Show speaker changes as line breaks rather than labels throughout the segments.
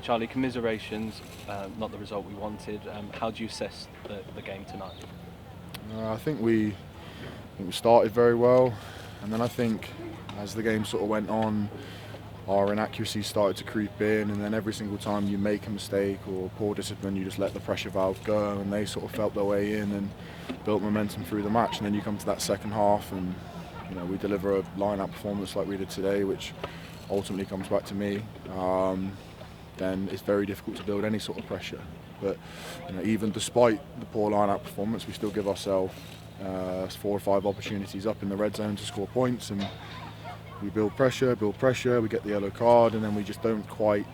Charlie, commiserations, not the result we wanted. How do you assess the game tonight?
I think we started very well, and then I think as the game sort of went on, our inaccuracies started to creep in, and then every single time you make a mistake or poor discipline, you just let the pressure valve go, and they sort of felt their way in and built momentum through the match. And then you come to that second half, and we deliver a line-out performance like we did today, which ultimately comes back to me. Then it's very difficult to build any sort of pressure. But even despite the poor line-out performance, we still give ourselves 4 or 5 opportunities up in the red zone to score points, and we build pressure, we get the yellow card, and then we just don't quite,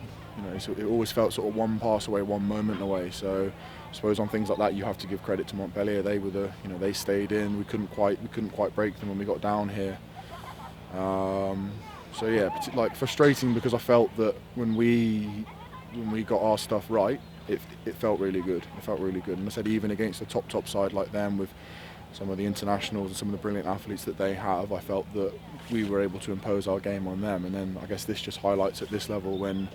so it always felt sort of one pass away, one moment away. So I suppose on things like that, you have to give credit to Montpellier. They were they stayed in. We couldn't quite break them when we got down here. So yeah, like frustrating, because I felt that when we got our stuff right, it felt really good. It felt really good. And I said, even against a top side like them, with some of the internationals and some of the brilliant athletes that they have, I felt that we were able to impose our game on them. And then I guess this just highlights at this level when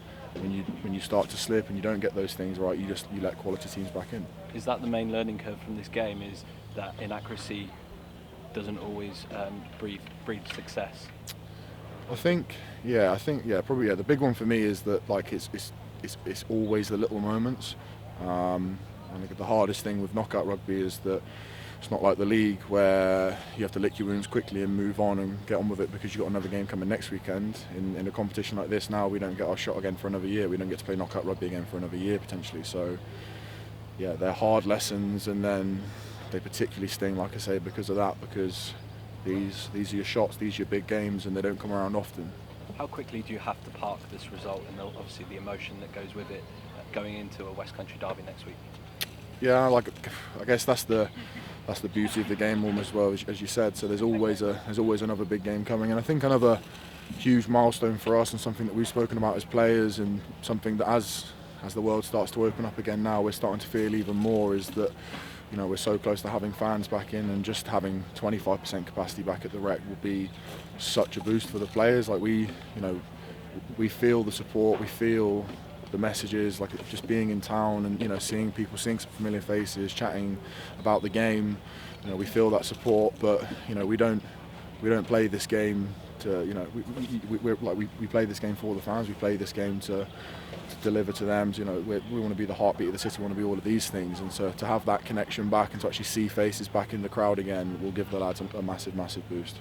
you start to slip and you don't get those things right, you let quality teams back in.
Is that the main learning curve from this game? Is that inaccuracy doesn't always breed success?
I think probably the big one for me is that it's always the little moments. I think the hardest thing with knockout rugby is that it's not like the league where you have to lick your wounds quickly and move on and get on with it because you've got another game coming next weekend. In a competition like this now, we don't get our shot again for another year. We don't get to play knockout rugby again for another year potentially. So yeah, they're hard lessons, and then they particularly sting, like I say, because of that, because these are your shots, these are your big games, and they don't come around often.
How quickly do you have to park this result, and obviously the emotion that goes with it, going into a West Country derby next week?
Yeah, I guess that's the beauty of the game almost, well, as you said. So there's always another big game coming, and I think another huge milestone for us, and something that we've spoken about as players, and something that as the world starts to open up again now, we're starting to feel even more, is that we're so close to having fans back in, and just having 25% capacity back at the Rec will be such a boost for the players. Like we feel the support, we feel the messages, like just being in town and seeing people, seeing some familiar faces, chatting about the game. We feel that support, but we don't play this game to we play this game for the fans. We play this game to deliver to them. We want to be the heartbeat of the city. We want to be all of these things, and so to have that connection back and to actually see faces back in the crowd again will give the lads a massive boost.